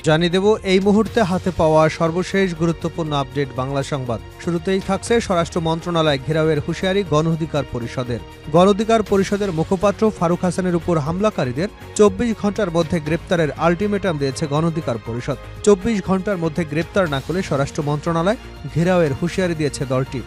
জানিয়ে দেব এই মুহূর্তে হাতে পাওয়া সর্বশেষ গুরুত্বপূর্ণ আপডেট বাংলা সংবাদ। শুরুতেই থাকছে স্বরাষ্ট্র মন্ত্রণালয় ঘেরাওয়ের হুঁশিয়ারি গণ অধিকার পরিষদের মুখপাত্র ফারুক হাসানের উপর হামলাকারীদের ২৪ ঘণ্টার মধ্যে গ্রেপ্তারের আলটিমেটাম দিয়েছে গণ অধিকার পরিষদ। ২৪ ঘণ্টার মধ্যে গ্রেপ্তার না করলে স্বরাষ্ট্র মন্ত্রণালয় ঘেরাওয়ের হুঁশিয়ারি দিয়েছে দলটি।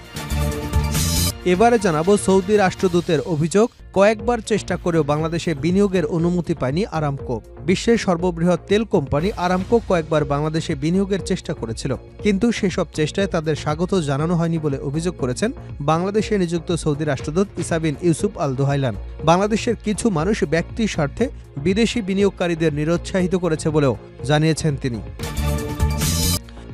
এবারে জানাবো সৌদি রাষ্ট্রদূতের অভিযোগ, কয়েকবার চেষ্টা করেও বাংলাদেশে বিনিয়োগের অনুমতি পায়নি আরামকো। বিশ্বের সর্ববৃহৎ তেল কোম্পানি আরামকো কয়েকবার বাংলাদেশে বিনিয়োগের চেষ্টা করেছিল, কিন্তু সেসব চেষ্টায় তাদের স্বাগত জানানো হয়নি বলে অভিযোগ করেছেন বাংলাদেশে নিযুক্ত সৌদি রাষ্ট্রদূত ইসা বিন ইউসুফ আল দুহাইলান। বাংলাদেশের কিছু মানুষ ব্যক্তি স্বার্থে বিদেশি বিনিয়োগকারীদের নিরুৎসাহিত করেছে বলেও জানিয়েছেন তিনি।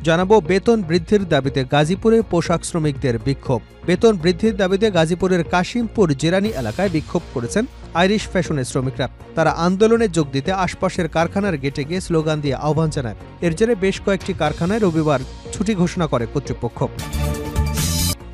জানাবো বেতন বৃদ্ধির দাবিতে গাজীপুরে পোশাক শ্রমিকদের বিক্ষোভ। বেতন বৃদ্ধির দাবিতে গাজীপুরের কাশিমপুর জেরানি এলাকায় বিক্ষোভ করেছেন আইরিশ ফ্যাশনের শ্রমিকরা। তারা আন্দোলনে যোগ দিতে আশপাশের কারখানার গেটে গিয়ে স্লোগান দিয়ে আহ্বান জানায়। এর জেরে বেশ কয়েকটি কারখানায় রবিবার ছুটি ঘোষণা করে কর্তৃপক্ষ।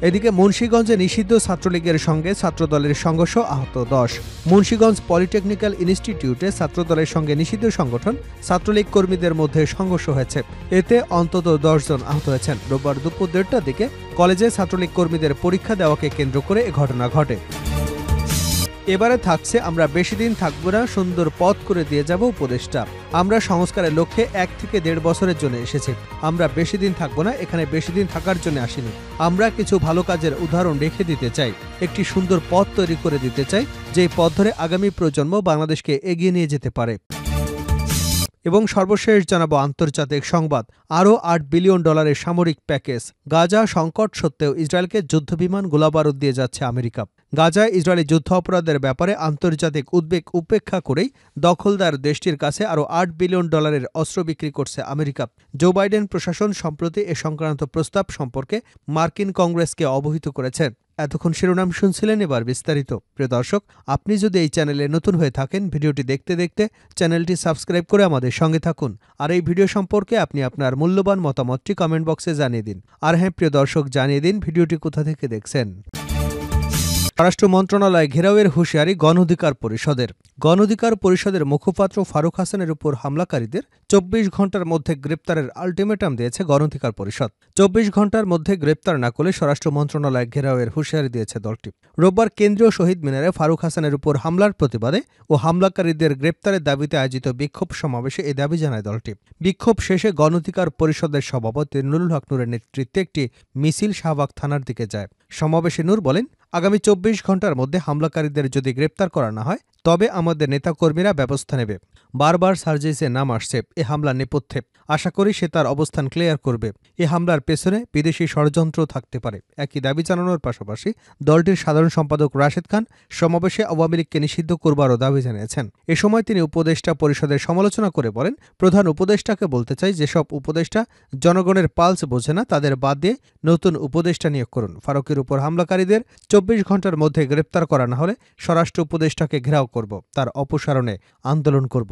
এদিকে মুন্সিগঞ্জে নিষিদ্ধ ছাত্রলীগের সঙ্গে ছাত্রদলের সংঘর্ষ, আহত ১০। মুন্সিগঞ্জ পলিটেকনিক্যাল ইনস্টিটিউটে ছাত্রদলের সঙ্গে নিষিদ্ধ সংগঠন ছাত্রলীগ কর্মীদের মধ্যে সংঘর্ষ হয়েছে। এতে অন্তত ১০ জন আহত হয়েছেন। রোববার দুপুর ১:৩০টার দিকে কলেজে ছাত্রলীগ কর্মীদের পরীক্ষা দেওয়াকে কেন্দ্র করে এ ঘটনা ঘটে। এবারে থাকছে আমরা বেশি দিন থাকবো না, সুন্দর পথ করে দিয়ে যাব উপদেষ্টা। আমরা সংস্কারের লক্ষ্যে ১ থেকে ১.৫ বছরের জন্য এসেছি। আমরা বেশি দিন থাকবো না, এখানে বেশি দিন থাকার জন্য আসিনি। আমরা কিছু ভালো কাজের উদাহরণ রেখে দিতে চাই, একটি সুন্দর পথ তৈরি করে দিতে চাই, যেই পথ ধরে আগামী প্রজন্ম বাংলাদেশকে এগিয়ে নিয়ে যেতে পারে। এবং সর্বশেষ জানাবো আন্তর্জাতিক সংবাদ, আরও $৮ বিলিয়ন সামরিক প্যাকেজ। গাজা সংকট সত্ত্বেও ইসরায়েলকে যুদ্ধবিমান গোলাবারুদ দিয়ে যাচ্ছে আমেরিকা। গাজায় ইসরায়েলি যুদ্ধ অপরাধের ব্যাপারে আন্তর্জাতিক উদ্বেগ উপেক্ষা করেই দখলদার দেশটির কাছে আরও $৮ বিলিয়ন অস্ত্র বিক্রি করছে আমেরিকা। জো বাইডেন প্রশাসন সম্প্রতি এ সংক্রান্ত প্রস্তাব সম্পর্কে মার্কিন কংগ্রেসকে অবহিত করেছে। এতক্ষণ শিরোনাম শুনছিলেন, এবার বিস্তারিত। প্রিয় দর্শক, আপনি যদি এই চ্যানেলে নতুন হয়ে থাকেন, ভিডিওটি দেখতে দেখতে চ্যানেলটি সাবস্ক্রাইব করে আমাদের সঙ্গে থাকুন। আর এই ভিডিও সম্পর্কে আপনি আপনার মূল্যবান মতামতটি কমেন্ট বক্সে জানিয়ে দিন। আর হ্যাঁ প্রিয় দর্শক, জানিয়ে দিন ভিডিওটি কোথা থেকে দেখছেন। স্বরাষ্ট্র মন্ত্রণালয় ঘেরাওয়ের হুঁশিয়ারি গণ অধিকার পরিষদের মুখপাত্র ফারুক হাসানের উপর হামলাকারীদের ২৪ ঘণ্টার মধ্যে গ্রেপ্তারের আলটিমেটাম দিয়েছে গণ অধিকার পরিষদ। ২৪ ঘণ্টার মধ্যে গ্রেপ্তার না করলে স্বরাষ্ট্র মন্ত্রণালয় ঘেরাওয়ের হুঁশিয়ারি দিয়েছে দলটি। রোববার কেন্দ্রীয় শহীদ মিনারে ফারুক হাসানের উপর হামলার প্রতিবাদে ও হামলাকারীদের গ্রেপ্তারের দাবিতে আয়োজিত বিক্ষোভ সমাবেশে এ দাবি জানায় দলটি। বিক্ষোভ শেষে গণ অধিকার পরিষদের সভাপতি নুরুল হক নূরের নেতৃত্বে একটি মিছিল শাহবাগ থানার দিকে যায়। সমাবেশে নূর বলেন, আগামী ২৪ ঘণ্টার মধ্যে হামলাকারীদের যদি গ্রেপ্তার করা না হয় তবে আমাদের নেতাকর্মীরা ব্যবস্থা নেবে। বারবার সার্জিসের নাম আসছে এ হামলার নেপথ্যে। আশা করি সে তার অবস্থান ক্লিয়ার করবে। এ হামলার পেছনে বিদেশি ষড়যন্ত্র থাকতে পারে। একই দাবি জানানোর পাশাপাশি দলটির সাধারণ সম্পাদক রাশেদ খান সমাবেশে আওয়ামী লীগকে নিষিদ্ধ করবারও দাবি জানিয়েছেন। এ সময় তিনি উপদেষ্টা পরিষদের সমালোচনা করে বলেন, প্রধান উপদেষ্টাকে বলতে চাই, যেসব উপদেষ্টা জনগণের পালস বোঝে না তাদের বাদ দিয়ে নতুন উপদেষ্টা নিয়োগ করুন। ফারুকের উপর হামলাকারীদের ২৪ ঘণ্টার মধ্যে গ্রেপ্তার করা না হলে স্বরাষ্ট্র উপদেষ্টাকে ঘেরাও করব, তার অপসারণে আন্দোলন করব।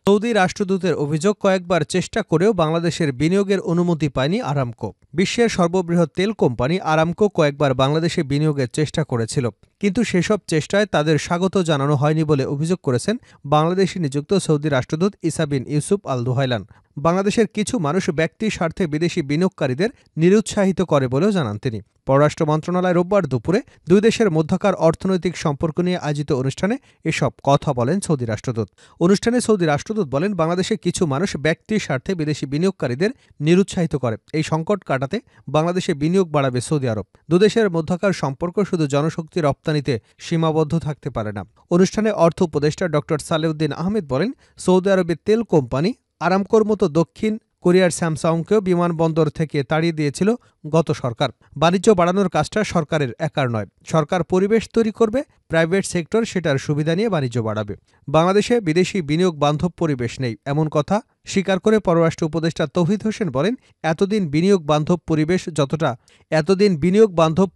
সৌদি রাষ্ট্রদূতের অভিযোগ, কয়েকবার চেষ্টা করেও বাংলাদেশের বিনিয়োগের অনুমতি পায়নি আরামকো। বিশ্বের সর্ববৃহৎ তেল কোম্পানি আরামকো কয়েকবার বাংলাদেশে বিনিয়োগের চেষ্টা করেছিল, কিন্তু সেসব চেষ্টায় তাদের স্বাগত জানানো হয়নি বলে অভিযোগ করেছেন বাংলাদেশে নিযুক্ত সৌদি রাষ্ট্রদূত ইসা বিন ইউসুফ আল দুহাইলান। বাংলাদেশের কিছু মানুষ ব্যক্তি স্বার্থে বিদেশি বিনিয়োগকারীদের নিরুৎসাহিত করে বলেও জানান তিনি। পররাষ্ট্র মন্ত্রণালয় রোববার দুপুরে দুই দেশের মধ্যকার অর্থনৈতিক সম্পর্ক নিয়ে আয়োজিত অনুষ্ঠানে এসব কথা বলেন সৌদি রাষ্ট্রদূত। অনুষ্ঠানে সৌদি রাষ্ট্রদূত বলেন, বাংলাদেশে কিছু মানুষ ব্যক্তি স্বার্থে বিদেশি বিনিয়োগকারীদের নিরুৎসাহিত করে। এই সংকট কাটাতে বাংলাদেশে বিনিয়োগ বাড়াবে সৌদি আরব। দুদেশের মধ্যকার সম্পর্ক শুধু জনশক্তি রপ্তানিতে সীমাবদ্ধ থাকতে পারে না। অনুষ্ঠানে অর্থ উপদেষ্টা ড সালেউদ্দিন আহমেদ বলেন, সৌদি আরবের তেল কোম্পানি আরামকোর মতো দক্ষিণ কোরিয়ার স্যামসাংকেও বিমানবন্দর থেকে তাড়িয়ে দিয়েছিল গত সরকার। বাণিজ্য বাড়ানোর কাজটা সরকারের একার নয়। সরকার পরিবেশ তৈরি করবে, প্রাইভেট সেক্টর সেটার সুবিধা নিয়ে বাণিজ্য বাড়াবে। বাংলাদেশে বিদেশি বিনিয়োগ বান্ধব পরিবেশ নেই, এমন কথা স্বীকার করে পররাষ্ট্র উপদেষ্টা তৌহিদ হোসেন বলেন, এতদিন বিনিয়োগ বান্ধব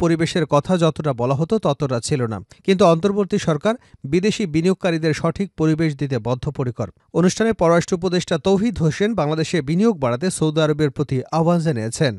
পরিবেশের কথা যতটা বলা হতো ততটা ছিল না, কিন্তু অন্তর্বর্তী সরকার বিদেশি বিনিয়োগকারীদের সঠিক পরিবেশ দিতে বদ্ধপরিকর। অনুষ্ঠানে পররাষ্ট্র উপদেষ্টা তৌহিদ হোসেন বাংলাদেশে বিনিয়োগ বাড়াতে সৌদি আরবের প্রতি আহ্বান জানিয়েছেন।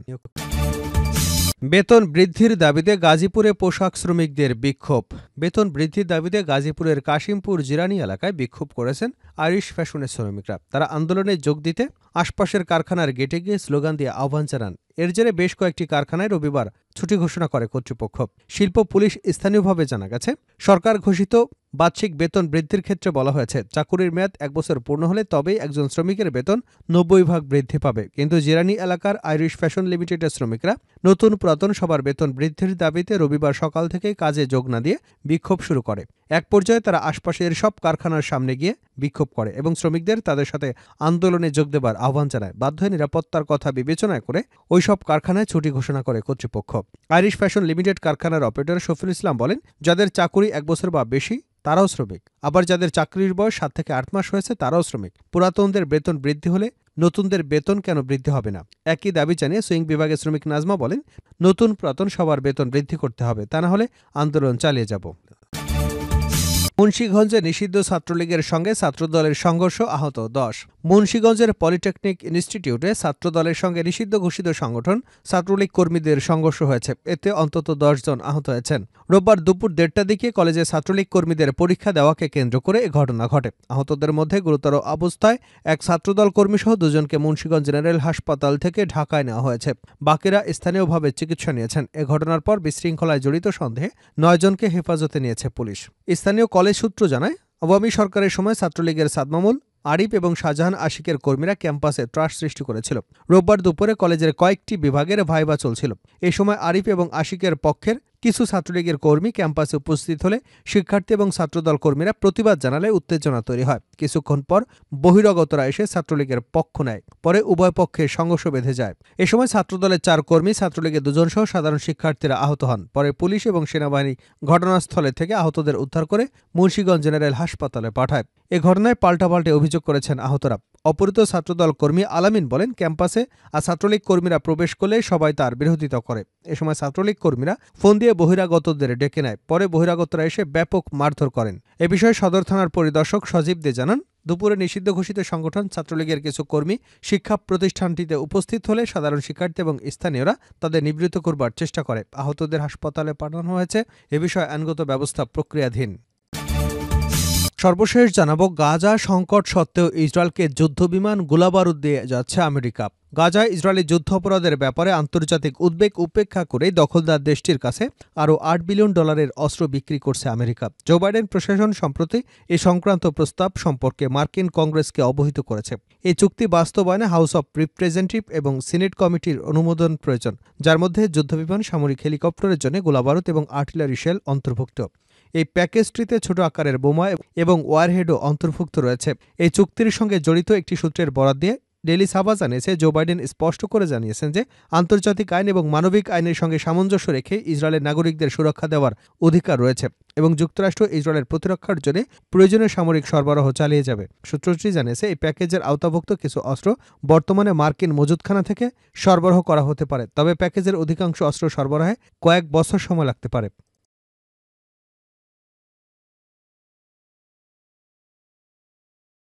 বেতন বৃদ্ধির দাবিতে গাজীপুরে পোশাক শ্রমিকদের বিক্ষোভ। বেতন বৃদ্ধির দাবিতে গাজীপুরের কাশিমপুর জিরানী এলাকায় বিক্ষোভ করেছেন আইরিশ ফ্যাশনের শ্রমিকরা। তারা আন্দোলনে যোগ দিতে আশপাশের কারখানার গেটে গিয়ে স্লোগান দিয়ে আহ্বান জানান। এর জেরে বেশ কয়েকটি কারখানায় রবিবার ছুটি ঘোষণা করে কর্তৃপক্ষ। শিল্প পুলিশ স্থানীয়ভাবে জানা গেছে, সরকার ঘোষিত বার্ষিক বেতন বৃদ্ধির ক্ষেত্রে বলা হয়েছে, চাকুরির মেয়াদ 1 বছর পূর্ণ হলে তবেই একজন শ্রমিকের বেতন 90 ভাগ বৃদ্ধি পাবে। কিন্তু জিরানী এলাকার আইরিশ ফ্যাশন লিমিটেডের শ্রমিকরা নতুন পুরাতন সবার বেতন বৃদ্ধির দাবিতে রবিবার সকাল থেকেই কাজে যোগ না দিয়ে বিক্ষোভ শুরু করে। এক পর্যায়ে তারা আশপাশের সব কারখানার সামনে গিয়ে বিক্ষোভ করে এবং শ্রমিকদের তাদের সাথে আন্দোলনে যোগ দেবার আহ্বান জানায়। বাধ্য হয়ে নিরাপত্তার কথা বিবেচনায় করে ওই সব কারখানায় ছুটি ঘোষণা করে কর্তৃপক্ষ। আইরিশ ফ্যাশন লিমিটেড কারখানার অপারেটর শফিউল ইসলাম বলেন, যাদের চাকুরি 1 বছর বা বেশি তারাও শ্রমিক, আবার যাদের চাকরির বয়স 7 থেকে 8 মাস হয়েছে তারাও শ্রমিক। পুরাতনদের বেতন বৃদ্ধি হলে নতুনদের বেতন কেন বৃদ্ধি হবে না? একই দাবি জানিয়ে সুইং বিভাগের শ্রমিক নাজমা বলেন, নতুন পুরাতন সবার বেতন বৃদ্ধি করতে হবে, তা না হলে আন্দোলন চালিয়ে যাব। মুন্সিগঞ্জে নিষিদ্ধ ছাত্রলীগের সঙ্গে ছাত্রদলের সংঘর্ষ, আহত 10। মুন্সিগঞ্জের পলিটেকনিক ইনস্টিটিউটে ছাত্রদলের সঙ্গে নিষিদ্ধ ঘোষিত সংগঠন ছাত্রলীগ কর্মীদের সংঘর্ষ হয়েছে। এতে অন্তত 10 জন আহত হয়েছেন। রোববার দুপুর 1:30টার দিকে কলেজে ছাত্রলীগ কর্মীদের পরীক্ষা দেওয়াকে কেন্দ্র করে এ ঘটনা ঘটে। আহতদের মধ্যে গুরুতর অবস্থায় এক ছাত্রদল কর্মীসহ 2 জনকে মুন্সিগঞ্জ জেনারেল হাসপাতাল থেকে ঢাকায় নেওয়া হয়েছে। বাকিরা স্থানীয়ভাবে চিকিৎসা নিয়েছেন। এ ঘটনার পর বিশৃঙ্খলায় জড়িত সন্দেহে 9 জনকে হেফাজতে নিয়েছে পুলিশ। স্থানীয় কলেজ সূত্র জানায়, আওয়ামী সরকারের সময় ছাত্রলীগের সাদমামুল, আরিফ এবং শাহজাহান আশিকের কর্মীরা ক্যাম্পাসে ত্রাস সৃষ্টি করেছিল। রোববার দুপুরে কলেজের কয়েকটি বিভাগের ভাইবা চলছিল। এ সময় আরিফ এবং আশিকের পক্ষের কিছু ছাত্রলীগের কর্মী ক্যাম্পাসে উপস্থিত হলে শিক্ষার্থী এবং ছাত্রদল কর্মীরা প্রতিবাদ জানালে উত্তেজনা তৈরি হয়। কিছুক্ষণ পর বহিরাগতরা এসে ছাত্রলীগের পক্ষ নেয়। পরে উভয় পক্ষে সংঘর্ষ বেঁধে যায়। এ সময় ছাত্রদলের 4 কর্মী, ছাত্রলীগের 2 জন সহ সাধারণ শিক্ষার্থীরা আহত হন। পরে পুলিশ এবং সেনাবাহিনী ঘটনাস্থলে থেকে আহতদের উদ্ধার করে মুন্সিগঞ্জ জেনারেল হাসপাতালে পাঠায়। এ ঘটনায় পাল্টাপাল্টে অভিযোগ করেছেন আহতরা। অপহৃত ছাত্রদল কর্মী আলামিন বলেন, ক্যাম্পাসে ছাত্রলীগ কর্মীরা প্রবেশ করলে সবাই তার বিরোধিতা করে। এ সময় ছাত্রলীগ কর্মীরা ফোন দিয়ে বহিরাগতদের ডেকে নেয়। পরে বহিরাগতরা এসে ব্যাপক মারধর করেন। এ বিষয়ে সদর থানার পরিদর্শক সজীব দে জানান, দুপুরে নিষিদ্ধ ঘোষিত সংগঠন ছাত্রলীগের কিছু কর্মী শিক্ষা প্রতিষ্ঠানটিতে উপস্থিত হলে সাধারণ শিক্ষার্থী এবং স্থানীয়রা তাদের নিবৃত্ত করবার চেষ্টা করে। আহতদের হাসপাতালে পাঠানো হয়েছে। এ বিষয়ে আইনগত ব্যবস্থা প্রক্রিয়াধীন। সর্বশেষ জানাবো, গাজা সংকট সত্ত্বেও ইসরায়েলকে যুদ্ধবিমান, গোলাবারুদ দিয়ে যাচ্ছে আমেরিকা। গাজায় ইসরায়েলি যুদ্ধাপরাধের ব্যাপারে আন্তর্জাতিক উদ্বেগ উপেক্ষা করে দখলদার দেশটির কাছে আরও $8 বিলিয়ন অস্ত্র বিক্রি করছে আমেরিকা। জো বাইডেন প্রশাসন সম্প্রতি এ সংক্রান্ত প্রস্তাব সম্পর্কে মার্কিন কংগ্রেসকে অবহিত করেছে। এই চুক্তি বাস্তবায়নে হাউস অব রিপ্রেজেন্টেটিভ এবং সিনেট কমিটির অনুমোদন প্রয়োজন, যার মধ্যে যুদ্ধবিমান, সামরিক হেলিকপ্টারের জন্য গোলাবারুদ এবং আর্টিলারি শেল অন্তর্ভুক্ত। এই প্যাকেজটিতে ছোট আকারের বোমা এবং ওয়ারহেডও অন্তর্ভুক্ত রয়েছে। এই চুক্তির সঙ্গে জড়িত একটি সূত্রের বরাত দিয়ে ডেলি সাবা জানিয়েছে, জো বাইডেন স্পষ্ট করে জানিয়েছেন যে আন্তর্জাতিক আইন এবং মানবিক আইনের সঙ্গে সামঞ্জস্য রেখে ইসরায়েলের নাগরিকদের সুরক্ষা দেওয়ার অধিকার রয়েছে এবং যুক্তরাষ্ট্র ইসরায়েলের প্রতিরক্ষার জন্য প্রয়োজনীয় সামরিক সরবরাহ চালিয়ে যাবে। সূত্রটি জানিয়েছে, এই প্যাকেজের আওতাভুক্ত কিছু অস্ত্র বর্তমানে মার্কিন মজুতখানা থেকে সরবরাহ করা হতে পারে, তবে প্যাকেজের অধিকাংশ অস্ত্র সরবরাহে কয়েক বছর সময় লাগতে পারে।